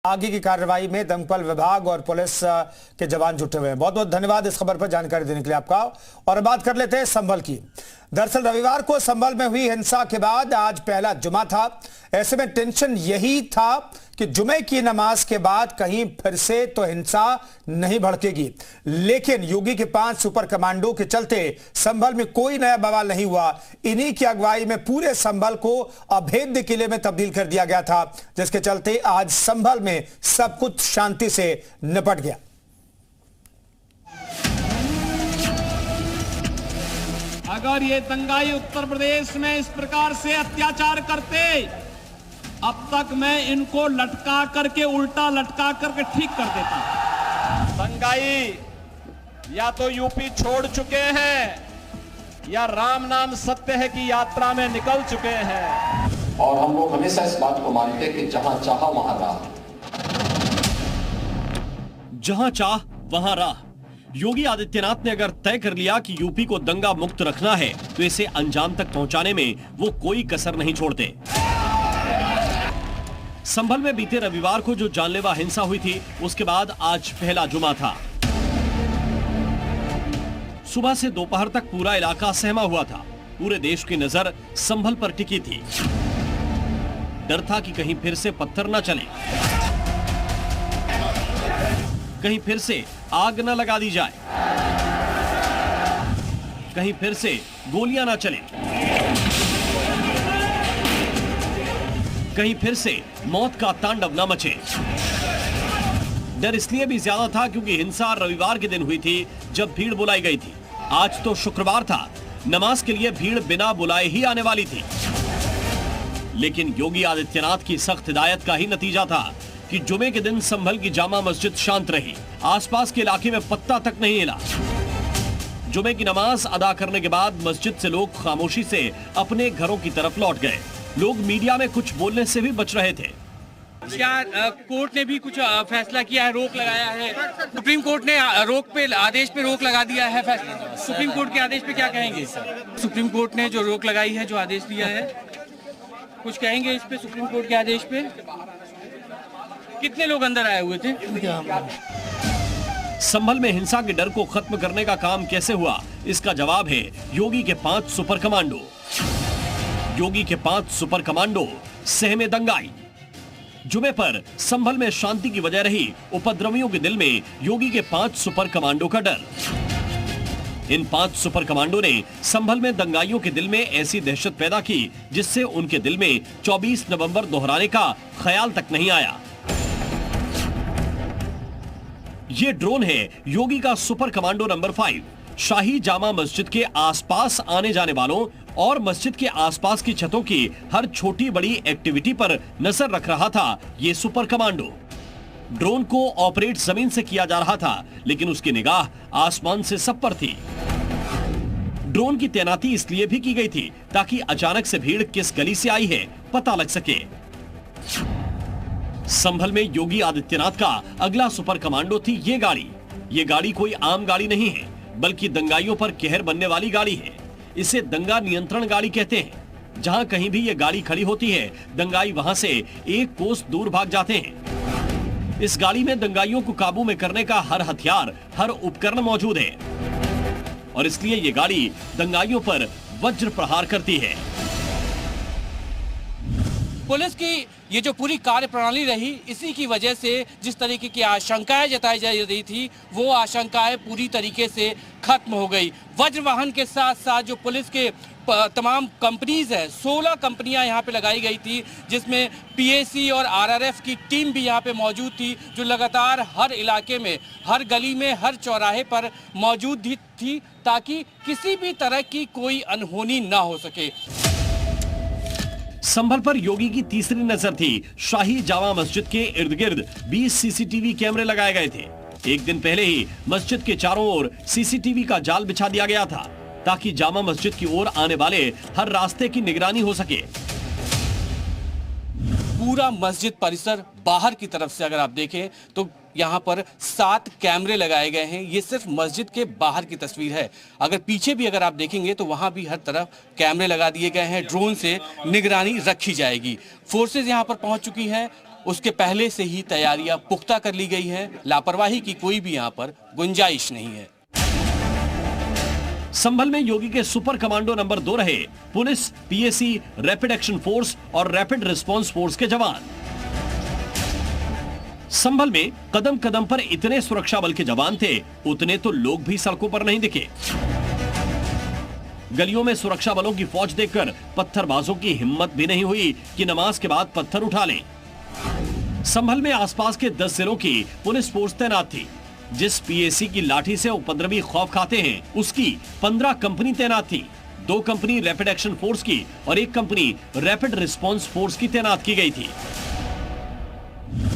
आगे की कार्रवाई में दमकल विभाग और पुलिस के जवान जुटे हुए हैं। बहुत बहुत धन्यवाद इस खबर पर जानकारी देने के लिए आपका। और बात कर लेते हैं संभल की। दरअसल रविवार को संभल में हुई हिंसा के बाद आज पहला जुमा था। ऐसे में टेंशन यही था कि जुमे की नमाज के बाद कहीं फिर से तो हिंसा नहीं भड़केगी, लेकिन योगी के 5 सुपर कमांडो के चलते संभल में कोई नया बवाल नहीं हुआ। इन्हीं की अगुवाई में पूरे संभल को अभेद्य किले में तब्दील कर दिया गया था, जिसके चलते आज संभल में सब कुछ शांति से निपट गया। अगर ये दंगाई उत्तर प्रदेश में इस प्रकार से अत्याचार करते, अब तक मैं इनको लटका करके, उल्टा लटका करके ठीक कर देता। दंगाई या तो यूपी छोड़ चुके हैं या राम नाम सत्य है की यात्रा में निकल चुके हैं। और हम लोग हमेशा इस बात को मानते हैं कि जहां चाह वहां राह। जहां चाह वहां राह। योगी आदित्यनाथ ने अगर तय कर लिया कि यूपी को दंगा मुक्त रखना है तो इसे अंजाम तक पहुंचाने में वो कोई कसर नहीं छोड़ते। संभल में बीते रविवार को जो जानलेवा हिंसा हुई थी, उसके बाद आज पहला जुमा था। सुबह से दोपहर तक पूरा इलाका सहमा हुआ था। पूरे देश की नजर संभल पर टिकी थी। डर था कि कहीं फिर से पत्थर न चले, कहीं फिर से आग न लगा दी जाए, कहीं फिर से गोलियां न चले, कहीं फिर से मौत का तांडव न मचे। डर इसलिए भी ज्यादा था क्योंकि हिंसा रविवार के दिन हुई थी जब भीड़ बुलाई गई थी। आज तो शुक्रवार था, नमाज के लिए भीड़ बिना बुलाए ही आने वाली थी। लेकिन योगी आदित्यनाथ की सख्त हिदायत का ही नतीजा था कि जुमे के दिन संभल की जामा मस्जिद शांत रही। आसपास के इलाके में पत्ता तक नहीं हिला। जुमे की नमाज अदा करने के बाद मस्जिद से लोग खामोशी से अपने घरों की तरफ लौट गए। लोग मीडिया में कुछ बोलने से भी बच रहे थे। क्या कोर्ट ने भी कुछ फैसला किया है, रोक लगाया है? सुप्रीम कोर्ट ने आदेश पे रोक लगा दिया है। सुप्रीम कोर्ट के आदेश पे क्या कहेंगे? सुप्रीम कोर्ट ने जो रोक लगाई है, जो आदेश दिया है, कुछ कहेंगे इस पे? सुप्रीम कोर्ट के आदेश पे कितने लोग अंदर आए हुए थे? संभल में हिंसा के डर को खत्म करने का काम कैसे हुआ, इसका जवाब है योगी के 5 सुपर कमांडो। योगी के 5 सुपर कमांडो सहमे दंगाई। जुमे पर संभल में शांति की वजह रही उपद्रवियों के दिल में योगी के 5 सुपर कमांडो का डर। इन 5 सुपर कमांडो ने संभल में दंगाइयों के दिल में ऐसी दहशत पैदा की जिससे उनके दिल में 24 नवंबर दोहराने का ख्याल तक नहीं आया। ये ड्रोन है योगी का सुपर कमांडो नंबर 5। शाही जामा मस्जिद के आसपास आने जाने वालों और मस्जिद के आसपास की छतों की हर छोटी बड़ी एक्टिविटी पर नजर रख रहा था ये सुपर कमांडो। ड्रोन को ऑपरेट जमीन से किया जा रहा था, लेकिन उसकी निगाह आसमान से सब पर थी। ड्रोन की तैनाती इसलिए भी की गई थी ताकि अचानक से भीड़ किस गली से आई है पता लग सके। संभल में योगी आदित्यनाथ का अगला सुपर कमांडो थी ये गाड़ी। ये गाड़ी कोई आम गाड़ी नहीं है, बल्कि दंगाइयों पर कहर बनने वाली गाड़ी है। इसे दंगा नियंत्रण गाड़ी कहते हैं। जहां कहीं भी ये गाड़ी खड़ी होती है, दंगाई वहां से 1 कोस दूर भाग जाते हैं। इस गाड़ी में दंगाइयों को काबू में करने का हर हथियार, हर उपकरण मौजूद है और इसलिए ये गाड़ी दंगाइयों पर वज्र प्रहार करती है। पुलिस की ये जो पूरी कार्यप्रणाली रही, इसी की वजह से जिस तरीके की आशंकाएं जताई जा रही थी, वो आशंकाएं पूरी तरीके से खत्म हो गई। वज्र वाहन के साथ साथ जो पुलिस के तमाम कंपनीज है, 16 कंपनियां यहाँ पे लगाई गई थी, जिसमें पीएसी और आरआरएफ की टीम भी यहाँ पे मौजूद थी, जो लगातार हर इलाके में, हर गली में, हर चौराहे पर मौजूद थी ताकि किसी भी तरह की कोई अनहोनी ना हो सके। संभल पर योगी की तीसरी नजर थी। शाही जामा मस्जिद के इर्द गिर्द 20 सीसीटीवी कैमरे लगाए गए थे। एक दिन पहले ही मस्जिद के चारों ओर सीसीटीवी का जाल बिछा दिया गया था ताकि जामा मस्जिद की ओर आने वाले हर रास्ते की निगरानी हो सके। पूरा मस्जिद परिसर बाहर की तरफ से अगर आप देखें तो यहाँ पर 7 कैमरे लगाए गए हैं। ये सिर्फ मस्जिद के बाहर की तस्वीर है। अगर पीछे भी अगर आप देखेंगे तो वहाँ भी हर तरफ कैमरे लगा दिए गए हैं। ड्रोन से निगरानी रखी जाएगी। फोर्सेज यहाँ पर पहुँच चुकी हैं। उसके पहले से ही तैयारियां पुख्ता कर ली गई हैं। लापरवाही की कोई भी यहां पर गुंजाइश नहीं है। संभल में योगी के सुपर कमांडो नंबर 2 रहे police, PAC, rapid action force और रैपिड रिस्पांस फोर्स के जवान। संभल में कदम कदम पर इतने सुरक्षा बल के जवान थे, उतने तो लोग भी सड़कों पर नहीं दिखे। गलियों में सुरक्षा बलों की फौज देखकर पत्थरबाजों की हिम्मत भी नहीं हुई कि नमाज के बाद पत्थर उठा लें। संभल में आसपास के 10 जिलों की पुलिस फोर्स तैनात थी। जिस पीएसी की लाठी से उपद्रवी खौफ खाते हैं, उसकी 15 कंपनी तैनात थी। 2 कंपनी रैपिड एक्शन फोर्स की और 1 कंपनी रैपिड रिस्पांस फोर्स की तैनात की गई थी।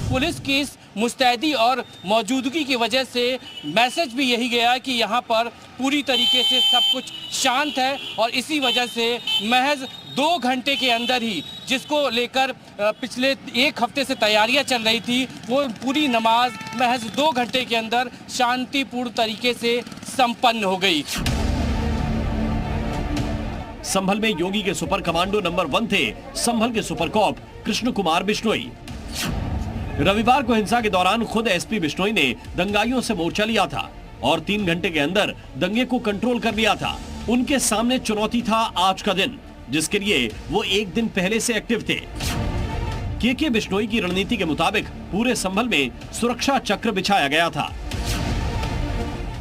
पुलिस की इस मुस्तैदी और मौजूदगी की वजह से मैसेज भी यही गया कि यहाँ पर पूरी तरीके से सब कुछ शांत है और इसी वजह से महज 2 घंटे के अंदर ही, जिसको लेकर पिछले 1 हफ्ते से तैयारियां चल रही थी, वो पूरी नमाज महज 2 घंटे के अंदर शांतिपूर्ण तरीके से संपन्न हो गई। संभल में योगी के सुपर कमांडो नंबर 1 थे संभल के सुपर कॉप कृष्ण कुमार बिश्नोई। रविवार को हिंसा के दौरान खुद एसपी बिश्नोई ने दंगाइयों से मोर्चा लिया था और 3 घंटे के अंदर दंगे को कंट्रोल कर लिया था। उनके सामने चुनौती था आज का दिन, जिसके लिए वो 1 दिन पहले से एक्टिव थे। के बिश्नोई की रणनीति के मुताबिक पूरे संभल में सुरक्षा चक्र बिछाया गया था।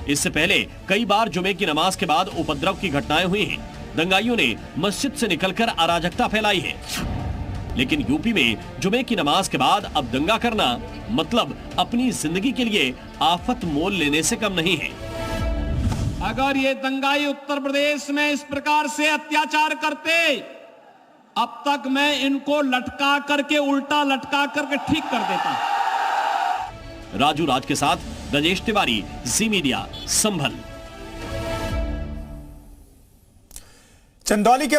इससे पहले कई बार जुमे की नमाज के बाद उपद्रव की घटनाएं हुई हैं। दंगाइयों ने मस्जिद से निकलकर अराजकता फैलाई है, लेकिन यूपी में जुमे की नमाज के बाद अब दंगा करना मतलब अपनी जिंदगी के लिए आफत मोल लेने से कम नहीं है। अगर ये दंगाई उत्तर प्रदेश में इस प्रकार से अत्याचार करते, अब तक मैं इनको लटका करके, उल्टा लटका करके ठीक कर देता। राजू राज के साथ राजेश तिवारी, जी मीडिया, संभल। चंदौली के